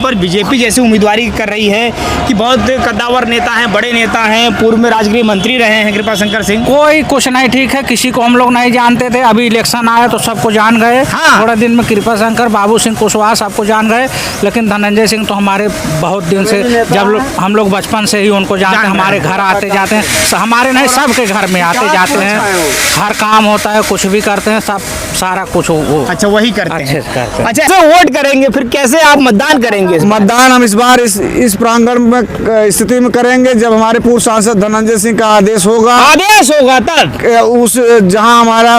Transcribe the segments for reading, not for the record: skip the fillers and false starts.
पर बीजेपी जैसी उम्मीदवारी कर रही है कि बहुत कद्दावर नेता हैं, बड़े नेता हैं, पूर्व में राजगृह मंत्री रहे हैं कृपा शंकर सिंह। कोई कुछ नहीं ठीक है, किसी को हम लोग नहीं जानते थे, अभी इलेक्शन आया तो सबको जान गए। हाँ। थोड़े दिन में कृपा शंकर, बाबू सिंह कुशवाहा सबको जान गए, लेकिन धनंजय सिंह तो हमारे बहुत दिन से, जब हम लोग बचपन से ही उनको जानते हैं, हमारे घर आते जाते हैं, हमारे नहीं सबके घर में आते जाते हैं, हर काम होता है, कुछ भी करते हैं, सब सारा कुछ वो अच्छा वही करते अच्छे हैं। से करते हैं। अच्छा ऐसे वोट करेंगे फिर कैसे आप मतदान करेंगे? मतदान हम इस बार इस प्रांगण में स्थिति में करेंगे जब हमारे पूर्व सांसद धनंजय सिंह का आदेश होगा। आदेश होगा तब उस जहां हमारा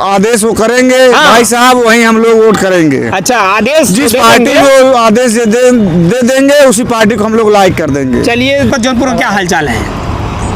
आदेश वो करेंगे। हाँ। भाई साहब वहीं हम लोग वोट करेंगे। अच्छा आदेश जिस दे पार्टी देंगे। को आदेश दे देंगे उसी पार्टी को हम लोग लाइक कर देंगे। चलिए जौनपुर का क्या हालचाल है?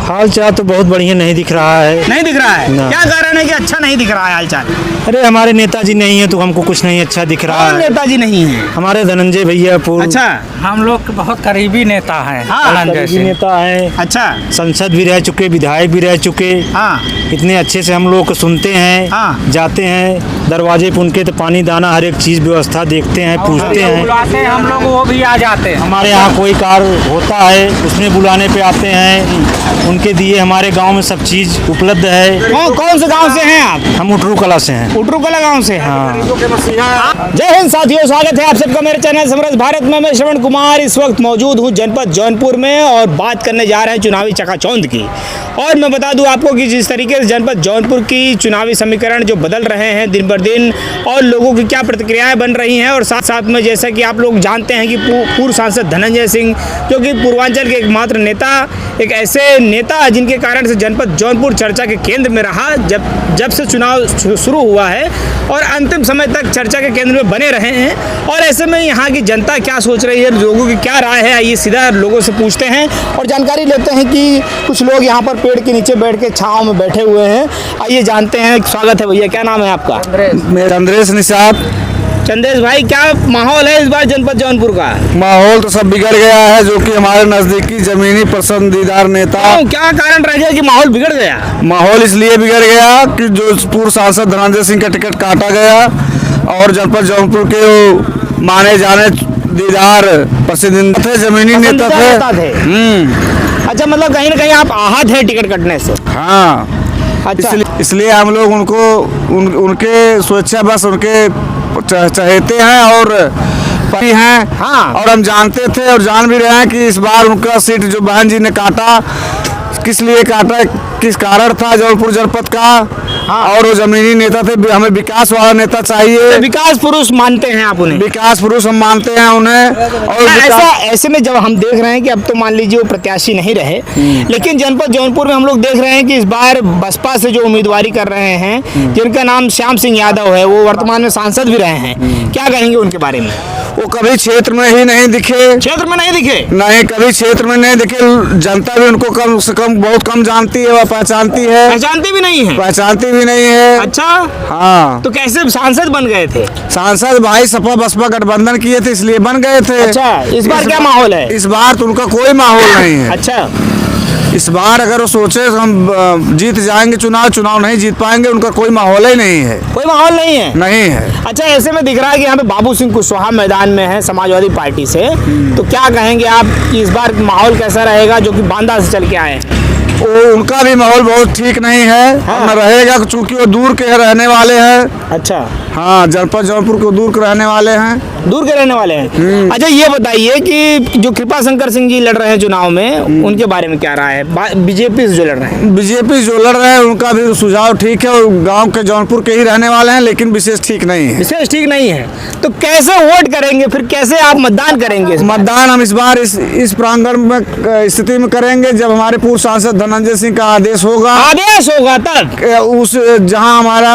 हाल चाल तो बहुत बढ़िया नहीं दिख रहा है। नहीं दिख रहा है? ना। क्या कारण है कि अच्छा नहीं दिख रहा है हालचाल? अरे हमारे नेताजी नहीं है तो हमको कुछ नहीं अच्छा दिख रहा कौन है। नेताजी नहीं है? हमारे धनंजय भैया पूर्व अच्छा हम लोग के बहुत करीबी नेता हैं हाँ, धनंजय करीबी सिंह। नेता है, अच्छा संसद भी रह चुके, विधायक भी रह चुके। हाँ इतने अच्छे से हम लोग को सुनते हैं, हाँ। जाते हैं दरवाजे पे उनके तो पानी दाना हर एक चीज व्यवस्था देखते हैं, पूछते हैं। बुलाते हैं हम लोग, वो भी आ जाते हैं। हमारे यहाँ कोई कार्य होता है उसमें बुलाने पे आते हैं, उनके दिए हमारे गांव में सब चीज उपलब्ध है। कौन से गांव से हैं आप? हम उटरू कला से हैं। उटरू कला गांव से हैं। हाँ। जय हिंद साथियों, स्वागत है आप सबका मेरे चैनल समरस भारत में। मैं श्रवण कुमार इस वक्त मौजूद हूं जनपद जौनपुर में और बात करने जा रहे हैं चुनावी चकाचौंध की। और मैं बता दूं आपको कि जिस तरीके से जनपद जौनपुर की चुनावी समीकरण जो बदल रहे हैं दिन बर दिन और लोगों की क्या प्रतिक्रियाएं बन रही हैं, और साथ साथ में जैसा कि आप लोग जानते हैं कि पूर्व सांसद धनंजय सिंह जो कि पूर्वांचल के एकमात्र नेता, एक ऐसे नेता जिनके कारण से जनपद जौनपुर चर्चा के केंद्र में रहा जब से चुनाव शुरू हुआ है और अंतिम समय तक चर्चा के केंद्र में बने रहे हैं। और ऐसे में यहाँ की जनता क्या सोच रही है, लोगों की क्या राय है, आइए सीधा लोगों से पूछते हैं और जानकारी लेते हैं कि कुछ लोग यहाँ पर पेड़ के नीचे बैठ के छाँव में बैठे हुए हैं। आइए जानते हैं। स्वागत है भैया, क्या नाम है आपका? मेरा चंद्रेश निषाद। चंदेश भाई, क्या माहौल है इस बार जनपद जौनपुर का? माहौल तो सब बिगड़ गया है, जो कि हमारे नजदीकी जमीनी पसंदीदार नेता। क्या कारण रह गया कि माहौल बिगड़ गया? माहौल इसलिए बिगड़ गया कि जो पूर्व सांसद धनंजय सिंह का टिकट काटा गया और जनपद जौनपुर के वो माने जाने दीदार प्रसिद्ध थे, जमीनी नेता थे। अच्छा, मतलब कहीं ना कहीं आप आहत हैं टिकट कटने से? हाँ, अच्छा इसलिए हम लोग उनके स्वेच्छा बस उनके चाहते हैं और पति हैं। हाँ। और हम जानते थे और जान भी रहे हैं कि इस बार उनका सीट जो बहन जी ने काटा, किस लिए काटा, किस कारण था जौनपुर जनपद का। हाँ। और वो जमीनी नेता थे, हमें विकास वाला नेता चाहिए। विकास पुरुष मानते हैं आप उन्हें? विकास पुरुष हम मानते हैं उन्हें। और ऐसे में जब हम देख रहे हैं कि अब तो मान लीजिए वो प्रत्याशी नहीं रहे, लेकिन जनपद जौनपुर में हम लोग देख रहे हैं कि इस बार बसपा से जो उम्मीदवारी कर रहे हैं, जिनका नाम श्याम सिंह यादव है, वो वर्तमान में सांसद भी रहे हैं, क्या कहेंगे उनके बारे में? वो कभी क्षेत्र में ही नहीं दिखे। क्षेत्र में नहीं दिखे? नहीं, कभी क्षेत्र में नहीं दिखे। जनता भी उनको कम से कम बहुत कम जानती है, वह पहचानती है। पहचानते भी नहीं है? पहचानती भी नहीं है। अच्छा हाँ। तो कैसे सांसद बन गए थे? सांसद भाई सपा बसपा गठबंधन किए थे इसलिए बन गए थे। अच्छा, इस बार क्या माहौल है? इस बार तो उनका कोई माहौल नहीं है। अच्छा, इस बार अगर वो सोचे हम जीत जाएंगे चुनाव नहीं जीत पाएंगे, उनका कोई माहौल ही नहीं है। कोई माहौल नहीं है? नहीं है। अच्छा, ऐसे में दिख रहा है कि यहाँ पे बाबू सिंह कुशवाहा मैदान में है समाजवादी पार्टी से, तो क्या कहेंगे आप कि इस बार माहौल कैसा रहेगा, जो कि बांदा से चल के आए हैं? वो उनका भी माहौल बहुत ठीक नहीं है। हाँ। न रहेगा चूंकि वो दूर के रहने वाले हैं। अच्छा, हाँ, जनपद जौनपुर को दूर के रहने वाले हैं। दूर के रहने वाले हैं। अच्छा, ये बताइए कि जो कृपा शंकर सिंह जी लड़ रहे हैं चुनाव में, उनके बारे में क्या राय है? बीजेपी से जो लड़ रहे हैं? बीजेपी जो लड़ रहे हैं उनका भी सुझाव ठीक है, और गांव के जौनपुर के ही रहने वाले हैं, लेकिन विशेष ठीक नहीं है। विशेष ठीक नहीं है, तो कैसे वोट करेंगे फिर, कैसे आप मतदान करेंगे? मतदान हम इस बार इस प्रांगण में स्थिति में करेंगे जब हमारे पूर्व सांसद धनंजय सिंह का आदेश होगा। आदेश होगा तब उस जहां हमारा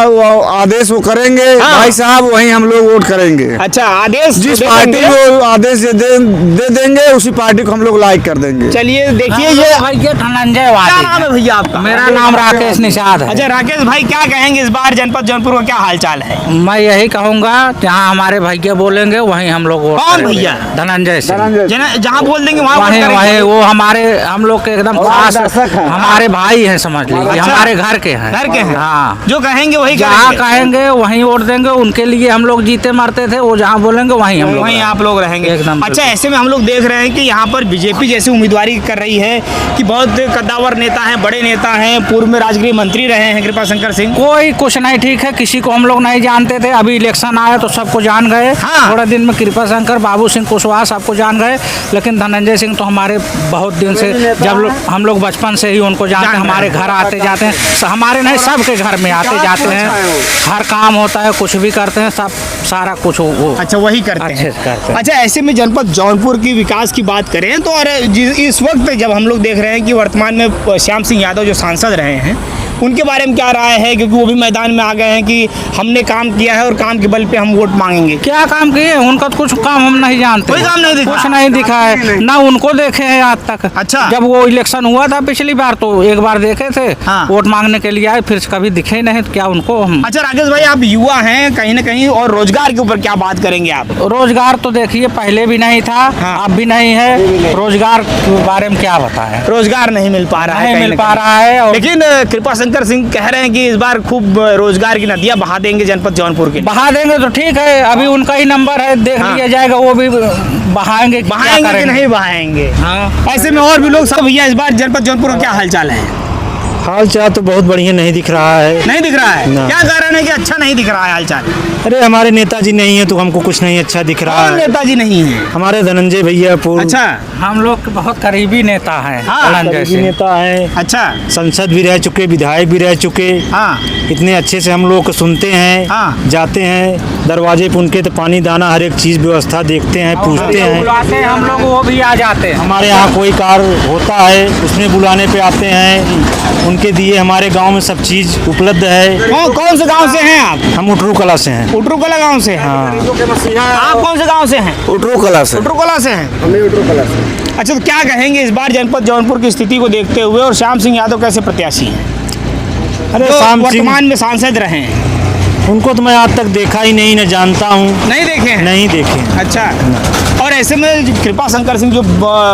आदेश वो करेंगे। हाँ। भाई साहब वहीं हम लोग वोट करेंगे। अच्छा, आदेश जिस पार्टी को आदेश दे देंगे उसी पार्टी को हम लोग लाइक कर देंगे। चलिए देखिए, ये भैया धनंजय क्या नाम है भैया आपका? मेरा नाम राकेश निषाद है। अच्छा राकेश भाई, क्या कहेंगे इस बार जनपद जौनपुर का क्या हालचाल है? मैं यही कहूँगा, जहाँ हमारे भैया बोलेंगे वहीं हम लोग वोट कौन करेंगे। भैया? धनंजय सिंह। जहाँ बोल देंगे वहाँ वहीं वोट वहीं करेंगे? वो हम लोग के एकदम खास हमारे भाई हैं, समझ लीजिए। अच्छा। हमारे घर के हैं। घर के हैं। हाँ, जो कहेंगे वही जहाँ करेंगे। कहेंगे वहीं वोट देंगे। उनके लिए हम लोग जीते मरते थे। वो जहाँ बोलेंगे वहीं हम लोग वहीं आप लोग रहेंगे। एकदम अच्छा, ऐसे में हम लोग देख रहे हैं कि यहाँ पर बीजेपी जैसी उम्मीदवारी कर रही है कि बहुत कद्दावर नेता हैं, बड़े नेता हैं, पूर्व में राजगृह मंत्री रहे हैं कृपा शंकर सिंह। कोई कुछ नहीं ठीक है। किसी को हम लोग नहीं जानते थे। अभी इलेक्शन आया तो सबको जान गए। हाँ। थोड़ा दिन में कृपा शंकर, बाबू सिंह कुशवाहा सबको जान गए। लेकिन धनंजय सिंह तो हमारे बहुत दिन से, जब हम लोग बचपन से ही उनको जानते हैं। हमारे घर आते जाते हैं। हमारे नहीं, सबके घर में आते जाते हैं। हर काम होता है, कुछ भी करते हैं, सब सारा कुछ वो अच्छा, वही करते अच्छे हैं। से करते हैं। अच्छा, ऐसे में जनपद जौनपुर की विकास की बात करें तो और इस वक्त जब हम लोग देख रहे हैं कि वर्तमान में श्याम सिंह यादव जो सांसद रहे हैं, उनके बारे में क्या राय है? क्योंकि वो भी मैदान में आ गए हैं कि हमने काम किया है और काम के बल पे हम वोट मांगेंगे। क्या काम किए? उनका तो कुछ काम हम नहीं जानते। कोई काम नहीं दिखा? कुछ नहीं दिखा है, ना उनको देखे हैं आज तक। अच्छा। जब वो इलेक्शन हुआ था पिछली बार तो एक बार देखे थे। हाँ। वोट मांगने के लिए आए, फिर कभी दिखे नहीं। तो क्या उनको हम अच्छा राकेश भाई, आप युवा हैं कहीं ना कहीं, और रोजगार के ऊपर क्या बात करेंगे आप? रोजगार तो देखिए पहले भी नहीं था। हाँ। अब भी नहीं है। रोजगार के बारे में क्या बताएं? रोजगार नहीं मिल पा रहा है, नहीं कहीं मिल ना पा कहीं। रहा है। और लेकिन कृपा शंकर सिंह कह रहे हैं कि इस बार खूब रोजगार की नदियां बहा देंगे जनपद जौनपुर के। बहा देंगे तो ठीक है। अभी उनका ही नंबर है, देख हाँ। लिया जाएगा। वो भी बहाएंगे क्या बहाएंगे कि करेंगे? नहीं बहाएंगे? हाँ। ऐसे में और भी लोग सब, भैया इस बार जनपद जौनपुर का क्या हालचाल है? हाल चाल तो बहुत बढ़िया नहीं दिख रहा है। नहीं दिख रहा है? ना। क्या कारण है कि अच्छा नहीं दिख रहा है हालचाल? अरे हमारे नेताजी नहीं है तो हमको कुछ नहीं अच्छा दिख रहा और है। नेताजी नहीं है? हमारे धनंजय भैया पूर्व अच्छा। हम लोग के बहुत करीबी नेता हैं। हाँ। धनंजय करीबी सिंह। नेता है। अच्छा। संसद भी रह चुके, विधायक भी रह चुके। हाँ। इतने अच्छे से हम लोग को सुनते हैं। हाँ। जाते हैं दरवाजे पे उनके तो पानी दाना हर एक चीज व्यवस्था देखते हैं, पूछते हैं। बुलाते हैं हम लोग, वो भी आ जाते हैं। हमारे यहाँ कोई कार्य होता है उसमें बुलाने पे आते हैं। उनके दिए हमारे गांव में सब चीज उपलब्ध है। कौन से गांव से हैं आप? हम उटरू कला से हैं। उटरू कला गांव से हैं? आप कौन से गांव से हैं? उटरू कला से। उटरू कला से हैं? अच्छा, तो क्या कहेंगे इस बार जनपद जौनपुर की स्थिति को देखते हुए, और श्याम सिंह यादव कैसे प्रत्याशी हैं? अरे जो शाम सिंह, वर्तमान में सांसद रहे हैं। उनको तो मैं आज तक देखा ही नहीं, न जानता हूँ। नहीं देखे हैं? नहीं देखे। अच्छा। और ऐसे में कृपा शंकर सिंह जो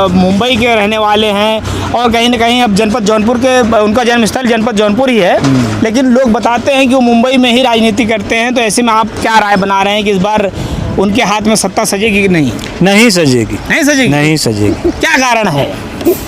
मुंबई के रहने वाले हैं, और कहीं ना कहीं अब जनपद जौनपुर के, उनका जन्म स्थल जनपद जौनपुर ही है, लेकिन लोग बताते हैं कि वो मुंबई में ही राजनीति करते हैं। तो ऐसे में आप क्या राय बना रहे हैं कि इस बार उनके हाथ में सत्ता सजेगी कि नहीं? नहीं सजेगी। नहीं सजेगी? नहीं सजेगी। क्या कारण है?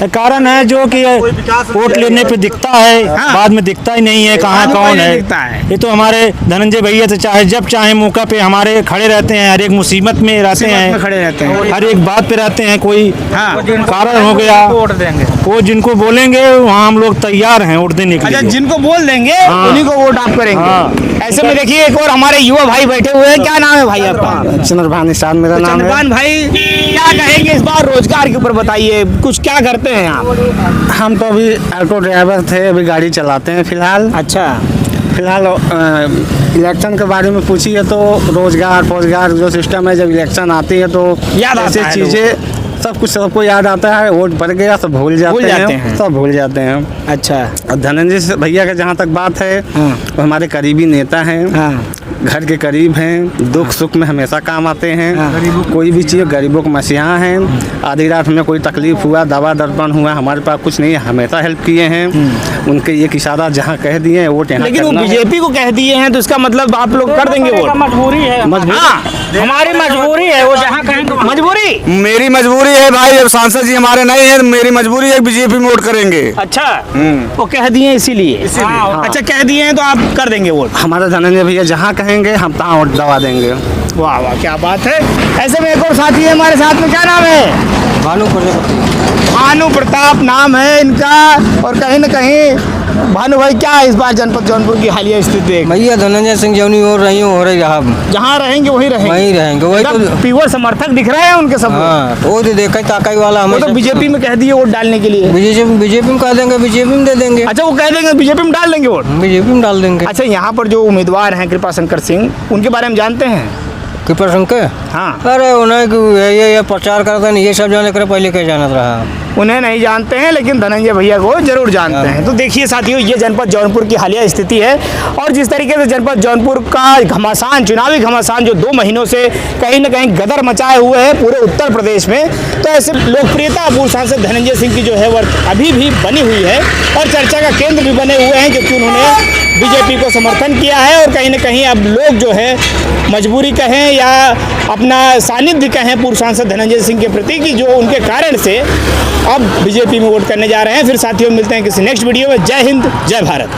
कारण है जो कि वोट लेने पे दिखता है, हाँ। बाद में दिखता ही नहीं है कहाँ बाद में कौन पहले है। दिखता है। ये तो हमारे धनंजय भैया तो चाहे जब चाहे मौका पे हमारे खड़े रहते हैं। हर एक मुसीबत में रहते मुसीबत हैं, में खड़े रहते हैं। हर एक बात पे रहते हैं। कोई हाँ। कारण हो गया, वोट देंगे। वो जिनको बोलेंगे वहाँ हम लोग तैयार हैं वोट देने के अच्छा, लिए। जिनको बोल देंगे हाँ। उन्हीं को वोट आप करेंगे। हाँ। ऐसे में देखिए एक और हमारे युवा भाई बैठे हुए हैं। क्या नाम है भाई आपका? चंद्रभान निषाद मेरा नाम है। चंद्रभान भाई, क्या कहेंगे इस बार रोजगार के ऊपर? बताइए, कुछ क्या करते हैं आप? हम तो अभी ऑटो ड्राइवर थे, अभी गाड़ी चलाते हैं फिलहाल। अच्छा। फिलहाल इलेक्शन के बारे में पूछिए तो रोजगार जो सिस्टम है, जब इलेक्शन आती है तो याद आता ऐसी है चीज़ें सब कुछ सबको याद आता है। वोट पड़ गया सब भूल जाते हैं। हैं, सब भूल जाते हैं। अच्छा। और धनंजय भैया का जहाँ तक बात है, हाँ। वो हमारे करीबी नेता हैं। हाँ। घर के करीब हैं, दुख सुख में हमेशा काम आते हैं। हाँ। कोई भी चीज़, गरीबों को मसीहा हैं। आधी रात में कोई तकलीफ हुआ, दवा दर्पण हुआ, हमारे पास कुछ नहीं है, हमेशा हेल्प किए हैं। उनके एक इशारा जहाँ कह दिए हैं वोट यहाँ लेकिन वो करना है। बीजेपी को कह दिए हैं तो इसका मतलब आप लोग कर देंगे वोट? मजबूरी है। हाँ। हमारी मजबूरी है। वो जहाँ कहेंगे मजबूरी? मेरी मजबूरी है भाई, अब सांसद जी हमारे नहीं है, मेरी मजबूरी है बीजेपी में वोट करेंगे। अच्छा। वो कह दिए हैं इसीलिए? हाँ। अच्छा, कह दिए हैं तो आप कर देंगे वोट? हमारा धनंजय भैया जहाँ कहेंगे हम तहाँ वोट दबा देंगे। वाह वाह, क्या बात है। ऐसे में एक और साथी है हमारे साथ में। क्या नाम है? भानु प्रताप नाम है इनका। और कहीं ना कहीं भानु भाई, क्या है इस बार जनपद जौनपुर की हालिया स्थिति? भैया धनंजय सिंह जौनी हो रही रहा। जहाँ रहेंगे वही रहेंगे? वहीं रहेंगे, वही तो। मतलब प्योर समर्थक दिख रहे हैं उनके सब लोग। हाँ, वो तो देखा ताकाई वाला वो हमें तो बीजेपी में कह दिए वोट डालने के लिए। बीजेपी में कह देंगे, बीजेपी में दे देंगे। अच्छा, वो कह देंगे बीजेपी में डाल देंगे वोट? बीजेपी में डाल देंगे। अच्छा, यहाँ पर जो उम्मीदवार हैं कृपा शंकर सिंह, उनके बारे में जानते हैं? कृपा सिंह के हाँ अरे उन्हें कि ये प्रचार करते हैं ये सब जाने करे पहले क्या जानत रहा। उन्हें नहीं जानते हैं लेकिन धनंजय भैया को जरूर जानते हैं। तो देखिए साथियों, ये जनपद जौनपुर की हालिया स्थिति है और जिस तरीके से जनपद जौनपुर का घमासान, चुनावी घमासान जो 2 महीनों से कहीं ना कहीं गदर मचाए हुए है पूरे उत्तर प्रदेश में, तो ऐसे लोकप्रियता पूर्व सांसद धनंजय सिंह की जो है वह अभी भी बनी हुई है और चर्चा का केंद्र भी बने हुए हैं, क्योंकि उन्होंने बीजेपी को समर्थन किया है और कहीं ना कहीं अब लोग जो है मजबूरी कहें या अपना सानिध्य कहें पूर्व सांसद धनंजय सिंह के प्रति, कि जो उनके कारण से अब बीजेपी में वोट करने जा रहे हैं। फिर साथियों मिलते हैं किसी नेक्स्ट वीडियो में। जय हिंद, जय भारत।